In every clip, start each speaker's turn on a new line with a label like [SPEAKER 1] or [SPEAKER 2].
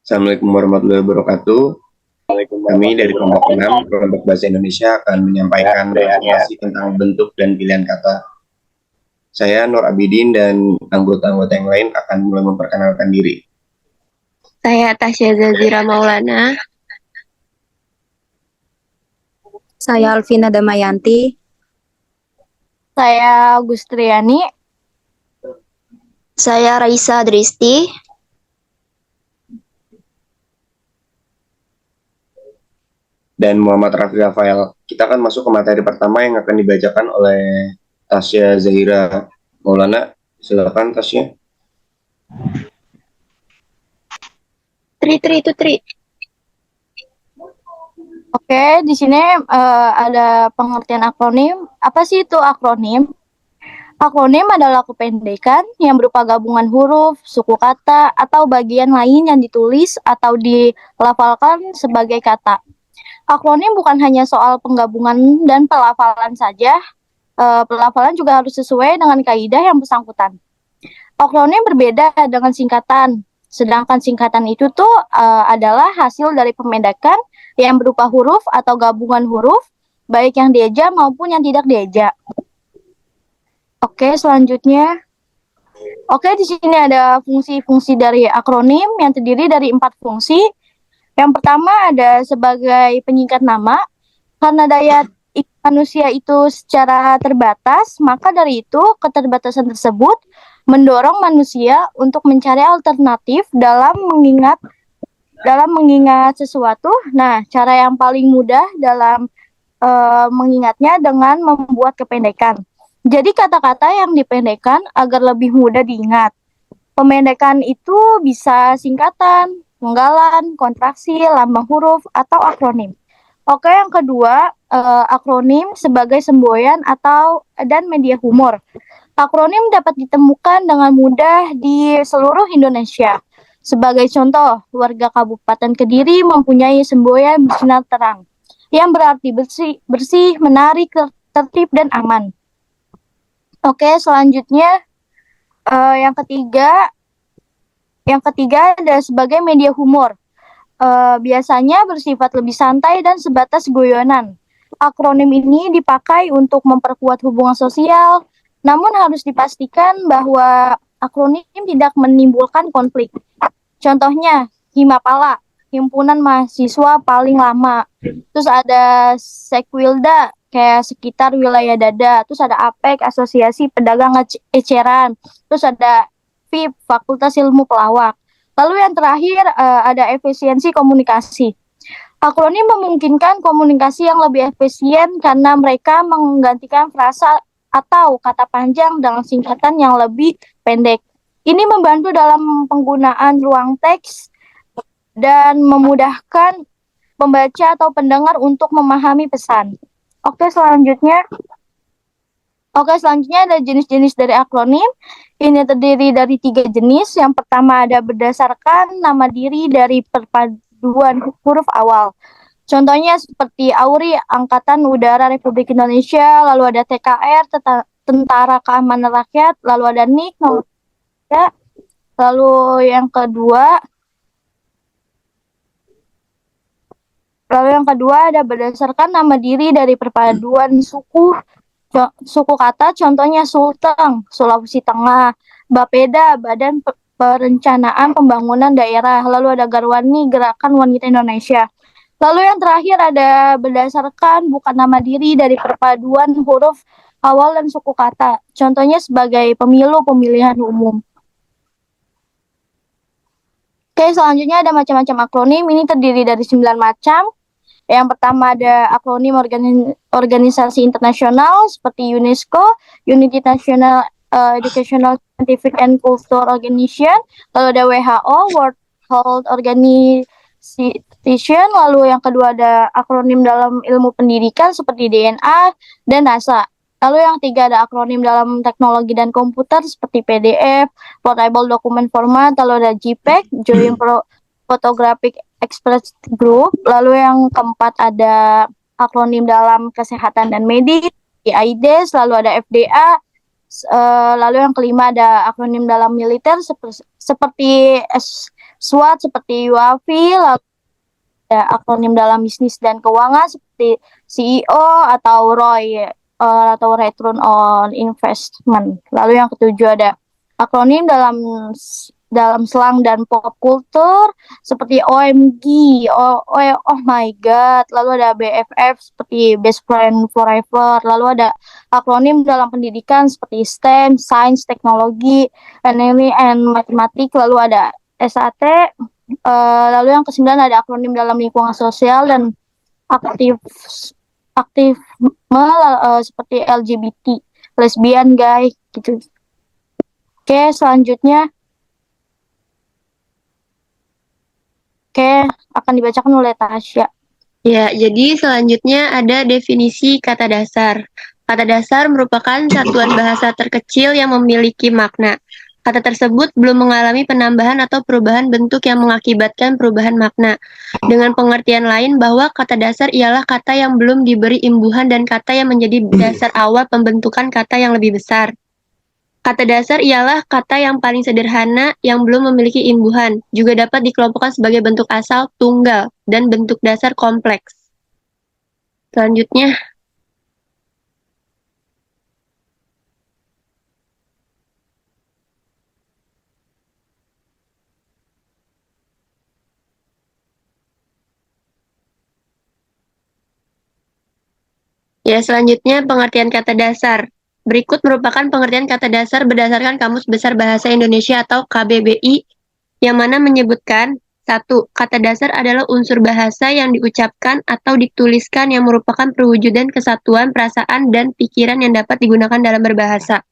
[SPEAKER 1] Assalamualaikum warahmatullahi wabarakatuh. Kami dari kelompok 6, kelompok bahasa Indonesia akan menyampaikan informasi tentang bentuk dan pilihan kata. Saya Nur Abidin dan anggota-anggota yang lain akan mulai memperkenalkan diri.
[SPEAKER 2] Saya Tasya Zazira Maulana.
[SPEAKER 3] Saya Alvina Damayanti.
[SPEAKER 4] Saya Gustriani.
[SPEAKER 2] Saya Raisa Dristi.
[SPEAKER 1] Dan Muhammad Rafi Rafael. Kita akan masuk ke materi pertama yang akan dibacakan oleh Tasya Zahira Maulana. Silakan Tasya.
[SPEAKER 2] Tri.
[SPEAKER 4] Oke, di sini ada pengertian akronim. Apa sih itu akronim? Akronim adalah kependekan yang berupa gabungan huruf, suku kata, atau bagian lain yang ditulis atau dilafalkan sebagai kata. Akronim bukan hanya soal penggabungan dan pelafalan saja, pelafalan juga harus sesuai dengan kaidah yang bersangkutan. Akronim berbeda dengan singkatan, sedangkan singkatan itu tuh adalah hasil dari pemendekan yang berupa huruf atau gabungan huruf, baik yang dieja maupun yang tidak dieja. Oke, selanjutnya. Oke, di sini ada fungsi-fungsi dari akronim yang terdiri dari 4 fungsi. Yang pertama ada sebagai penyingkat nama. Karena daya manusia itu secara terbatas, maka dari itu keterbatasan tersebut mendorong manusia untuk mencari alternatif dalam mengingat sesuatu. Nah, cara yang paling mudah dalam mengingatnya dengan membuat kependekan. Jadi kata-kata yang dipendekkan agar lebih mudah diingat. Pemendekan itu bisa singkatan, penggalan, kontraksi, lambang huruf, atau akronim. Oke, yang kedua, akronim sebagai semboyan dan media humor. Akronim dapat ditemukan dengan mudah di seluruh Indonesia. Sebagai contoh, warga Kabupaten Kediri mempunyai semboyan bersinar terang, yang berarti bersih, menarik, tertib, dan aman. Oke, selanjutnya yang ketiga ada sebagai media humor. Biasanya bersifat lebih santai dan sebatas guyonan. Akronim ini dipakai untuk memperkuat hubungan sosial, namun harus dipastikan bahwa akronim tidak menimbulkan konflik. Contohnya, Himapala, himpunan mahasiswa paling lama. Terus ada Sekwilda, kayak sekitar wilayah dada. Terus ada APEK, Asosiasi Pedagang Eceran. Terus ada FIP, Fakultas Ilmu Pelawak. Lalu yang terakhir ada efisiensi komunikasi. Akronim memungkinkan komunikasi yang lebih efisien karena mereka menggantikan frasa atau kata panjang dengan singkatan yang lebih pendek. Ini membantu dalam penggunaan ruang teks dan memudahkan pembaca atau pendengar untuk memahami pesan. Oke, selanjutnya ada jenis-jenis dari akronim. Ini terdiri dari 3 jenis. Yang pertama ada berdasarkan nama diri dari perpaduan huruf awal. Contohnya seperti AURI, Angkatan Udara Republik Indonesia, lalu ada TKR, Tentara Keamanan Rakyat, lalu ada NIK, lalu yang kedua ada berdasarkan nama diri dari perpaduan suku kata, contohnya Sulteng, Sulawesi Tengah, Bapeda, Badan Perencanaan Pembangunan Daerah, lalu ada Garwani, Gerakan Wanita Indonesia. Lalu yang terakhir ada berdasarkan bukan nama diri dari perpaduan huruf awal dan suku kata, contohnya sebagai pemilu, pemilihan umum. Oke, selanjutnya ada macam-macam akronim, ini terdiri dari 9 macam. Yang pertama ada akronim organisasi internasional seperti UNESCO, United National Educational, Scientific and Cultural Organization, lalu ada WHO, World Health Organization, lalu yang kedua ada akronim dalam ilmu pendidikan seperti DNA dan NASA. Lalu yang ketiga ada akronim dalam teknologi dan komputer seperti PDF, Portable Document Format, lalu ada JPEG, Joint Photographic Express Group. Lalu yang keempat ada akronim dalam kesehatan dan medik, AIDS, lalu ada FDA. Lalu yang kelima ada akronim dalam militer seperti SWOT seperti UAV, lalu ada akronim dalam bisnis dan keuangan seperti CEO atau ROI atau Return on Investment. Lalu yang ketujuh ada akronim dalam slang dan pop culture seperti OMG, oh my god. Lalu ada BFF seperti Best Friend Forever. Lalu ada akronim dalam pendidikan seperti STEM, Science, Teknologi, Engineering, and Mathematics. Lalu ada SAT. Lalu yang kesembilan ada akronim dalam lingkungan sosial dan aktivisme seperti LGBT, lesbian, gay, gitu. Oke, selanjutnya akan dibacakan oleh Tasya.
[SPEAKER 2] Ya, jadi selanjutnya ada definisi kata dasar. Kata dasar merupakan satuan bahasa terkecil yang memiliki makna. Kata tersebut belum mengalami penambahan atau perubahan bentuk yang mengakibatkan perubahan makna. Dengan pengertian lain bahwa kata dasar ialah kata yang belum diberi imbuhan dan kata yang menjadi dasar awal pembentukan kata yang lebih besar. Kata dasar ialah kata yang paling sederhana yang belum memiliki imbuhan, juga dapat dikelompokkan sebagai bentuk asal, tunggal, dan bentuk dasar kompleks. Selanjutnya, selanjutnya pengertian kata dasar. Berikut merupakan pengertian kata dasar berdasarkan Kamus Besar Bahasa Indonesia atau KBBI, yang mana menyebutkan 1. Kata dasar adalah unsur bahasa yang diucapkan atau dituliskan yang merupakan perwujudan kesatuan perasaan dan pikiran yang dapat digunakan dalam berbahasa.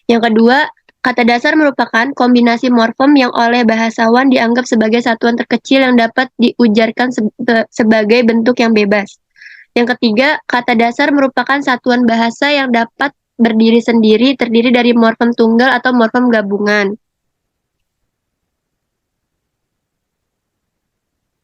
[SPEAKER 2] Yang kedua, kata dasar merupakan kombinasi morfem yang oleh bahasawan dianggap sebagai satuan terkecil yang dapat diujarkan sebagai bentuk yang bebas. Yang ketiga, kata dasar merupakan satuan bahasa yang dapat berdiri sendiri, terdiri dari morfem tunggal atau morfem gabungan.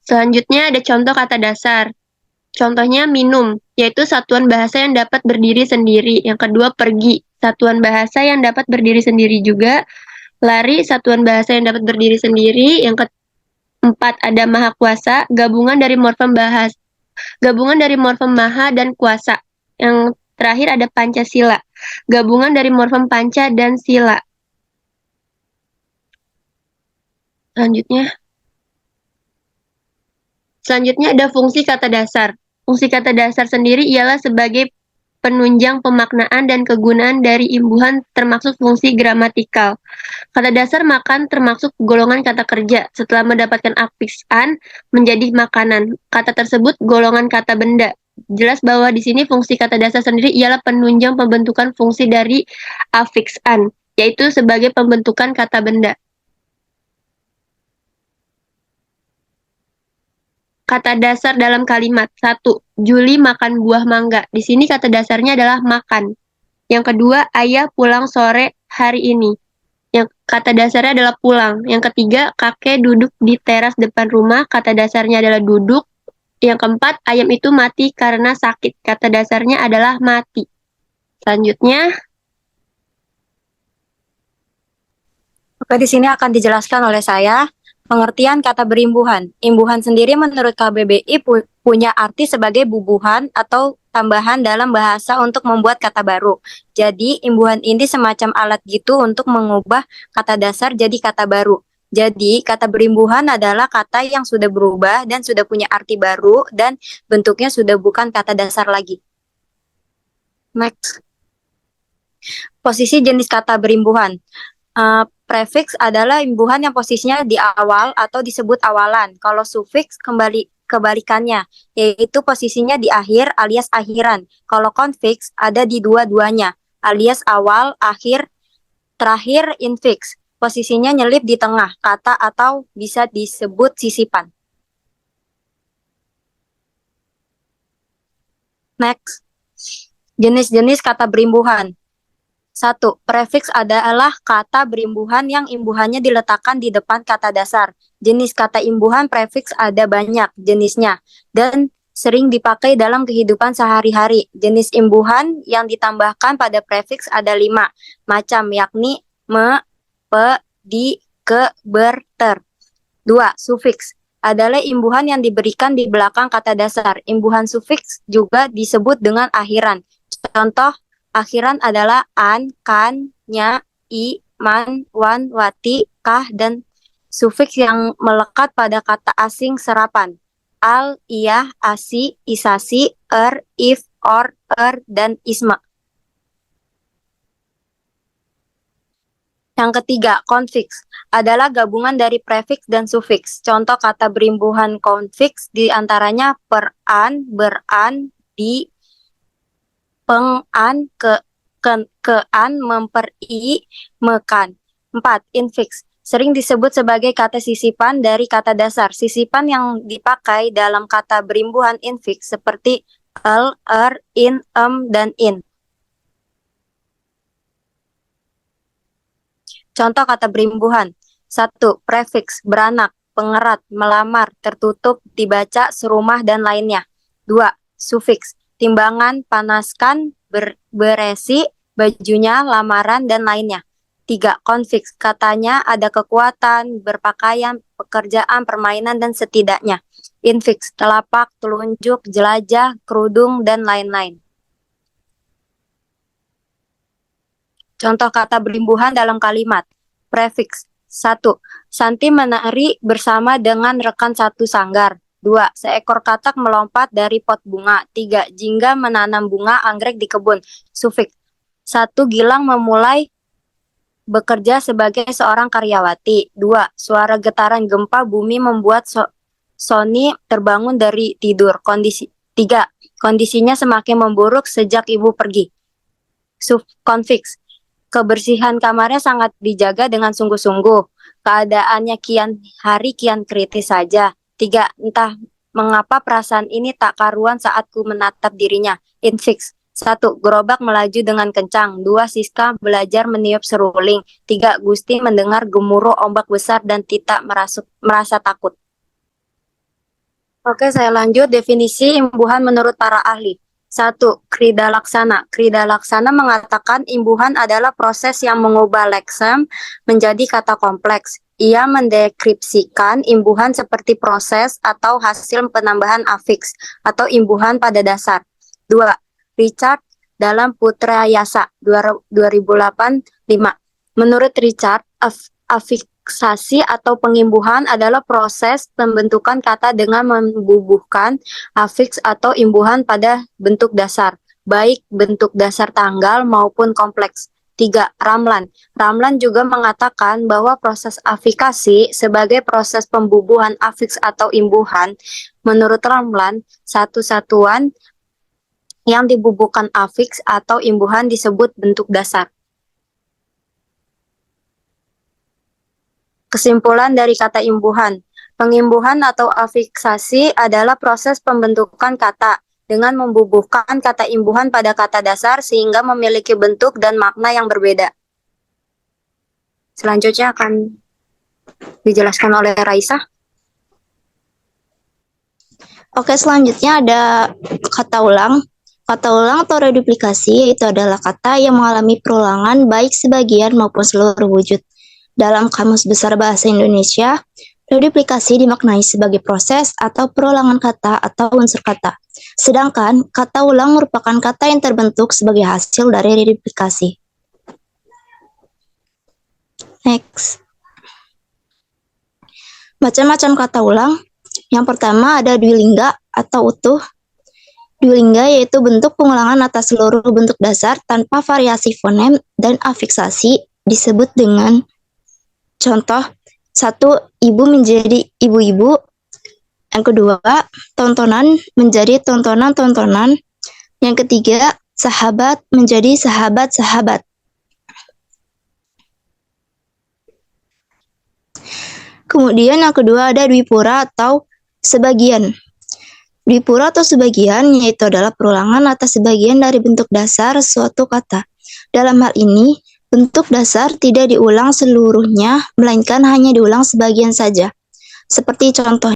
[SPEAKER 2] Selanjutnya ada contoh kata dasar. Contohnya minum, yaitu satuan bahasa yang dapat berdiri sendiri. Yang kedua pergi, satuan bahasa yang dapat berdiri sendiri juga. Lari, satuan bahasa yang dapat berdiri sendiri. Yang keempat ada maha kuasa, gabungan dari morfem maha dan kuasa. Yang terakhir ada Pancasila, gabungan dari morfem panca dan sila. Selanjutnya ada fungsi kata dasar. Fungsi kata dasar sendiri ialah sebagai penunjang pemaknaan dan kegunaan dari imbuhan termasuk fungsi gramatikal. Kata dasar makan termasuk golongan kata kerja. Setelah mendapatkan afiks an menjadi makanan. Kata tersebut golongan kata benda. Jelas bahwa di sini fungsi kata dasar sendiri ialah penunjang pembentukan fungsi dari afiks an, yaitu sebagai pembentukan kata benda. Kata dasar dalam kalimat. 1. Juli makan buah mangga. Di sini kata dasarnya adalah makan. Yang kedua, ayah pulang sore hari ini. Yang kata dasarnya adalah pulang. Yang ketiga, kakek duduk di teras depan rumah. Kata dasarnya adalah duduk. Yang keempat, ayam itu mati karena sakit. Kata dasarnya adalah mati. Selanjutnya,
[SPEAKER 3] Oke, di sini akan dijelaskan oleh saya pengertian kata berimbuhan. Imbuhan sendiri menurut KBBI punya arti sebagai bubuhan atau tambahan dalam bahasa untuk membuat kata baru. Jadi, imbuhan ini semacam alat gitu untuk mengubah kata dasar jadi kata baru. Jadi, kata berimbuhan adalah kata yang sudah berubah dan sudah punya arti baru dan bentuknya sudah bukan kata dasar lagi. Next. Posisi jenis kata berimbuhan. Prefix adalah imbuhan yang posisinya di awal atau disebut awalan. Kalau sufiks kebalikannya, yaitu posisinya di akhir alias akhiran. Kalau konfiks ada di dua-duanya, alias awal, akhir, terakhir, infiks. Posisinya nyelip di tengah kata atau bisa disebut sisipan. Next. Jenis-jenis kata berimbuhan. 1. Prefix adalah kata berimbuhan yang imbuhannya diletakkan di depan kata dasar. Jenis kata imbuhan prefix ada banyak jenisnya dan sering dipakai dalam kehidupan sehari-hari. Jenis imbuhan yang ditambahkan pada prefix ada 5 macam, yakni me, pe, di, ke, ber, ter. 2. Sufiks adalah imbuhan yang diberikan di belakang kata dasar. Imbuhan sufiks juga disebut dengan akhiran. Contoh akhiran adalah an, kan, nya, i, man, wan, wati, kah, dan sufiks yang melekat pada kata asing serapan. Al, iyah, asi, isasi, if, or, dan isma. Yang ketiga, konfiks adalah gabungan dari prefiks dan sufiks. Contoh kata berimbuhan konfiks diantaranya peran, beran, di, pengan, kean, memperi, mekan. 4. Infiks sering disebut sebagai kata sisipan dari kata dasar. Sisipan yang dipakai dalam kata berimbuhan infiks seperti in, dan in. Contoh kata berimbuhan. 1. Prefiks, beranak, pengerat, melamar, tertutup, dibaca, serumah, dan lainnya. 2. Sufiks, timbangan, panaskan, beresi, bajunya, lamaran, dan lainnya. 3. Konfiks, katanya, ada kekuatan, berpakaian, pekerjaan, permainan, dan setidaknya. Infiks, telapak, telunjuk, jelajah, kerudung, dan lain-lain. Contoh kata berimbuhan dalam kalimat. Prefiks. 1. Santi menari bersama dengan rekan satu sanggar. 2. Seekor katak melompat dari pot bunga. 3. Jingga menanam bunga anggrek di kebun. Sufiks. 1. Gilang memulai bekerja sebagai seorang karyawati. 2. Suara getaran gempa bumi membuat Sony terbangun dari tidur. 3. Kondisinya semakin memburuk sejak ibu pergi. Konfiks. Kebersihan kamarnya sangat dijaga dengan sungguh-sungguh. Keadaannya kian hari kian kritis saja. 3. Entah mengapa perasaan ini tak karuan saat ku menatap dirinya. Infiks. 1. Gerobak melaju dengan kencang. 2. Siska belajar meniup seruling. 3. Gusti mendengar gemuruh ombak besar dan tidak merasa takut. Oke, saya lanjut. Definisi imbuhan menurut para ahli. 1. Krida laksana. Krida laksana mengatakan imbuhan adalah proses yang mengubah leksem menjadi kata kompleks. Ia mendeskripsikan imbuhan seperti proses atau hasil penambahan afiks atau imbuhan pada dasar. 2. Richard dalam Putra Yasa 2008-5. Menurut Richard, afiksasi atau pengimbuhan adalah proses pembentukan kata dengan membubuhkan afiks atau imbuhan pada bentuk dasar, baik bentuk dasar tanggal maupun kompleks. 3. Ramlan. Ramlan juga mengatakan bahwa proses afikasi sebagai proses pembubuhan afiks atau imbuhan. Menurut Ramlan, satu satuan yang dibubuhkan afiks atau imbuhan disebut bentuk dasar. Kesimpulan dari kata imbuhan. Pengimbuhan atau afiksasi adalah proses pembentukan kata dengan membubuhkan kata imbuhan pada kata dasar sehingga memiliki bentuk dan makna yang berbeda. Selanjutnya akan dijelaskan oleh Raisa.
[SPEAKER 5] Oke, selanjutnya ada kata ulang. Kata ulang atau reduplikasi itu adalah kata yang mengalami perulangan baik sebagian maupun seluruh wujud. Dalam Kamus Besar Bahasa Indonesia, reduplikasi dimaknai sebagai proses atau perulangan kata atau unsur kata. Sedangkan kata ulang merupakan kata yang terbentuk sebagai hasil dari reduplikasi. Next. Macam-macam kata ulang. Yang pertama ada dwilingga atau utuh. Dwilingga yaitu bentuk pengulangan atas seluruh bentuk dasar tanpa variasi fonem dan afiksasi disebut dengan contoh 1. Ibu menjadi ibu-ibu. Yang kedua, tontonan menjadi tontonan-tontonan. Yang ketiga, sahabat menjadi sahabat-sahabat. Kemudian yang kedua ada dwipura atau sebagian. Dwipura atau sebagian yaitu adalah perulangan atas sebagian dari bentuk dasar suatu kata. Dalam hal ini, bentuk dasar tidak diulang seluruhnya, melainkan hanya diulang sebagian saja. Seperti contoh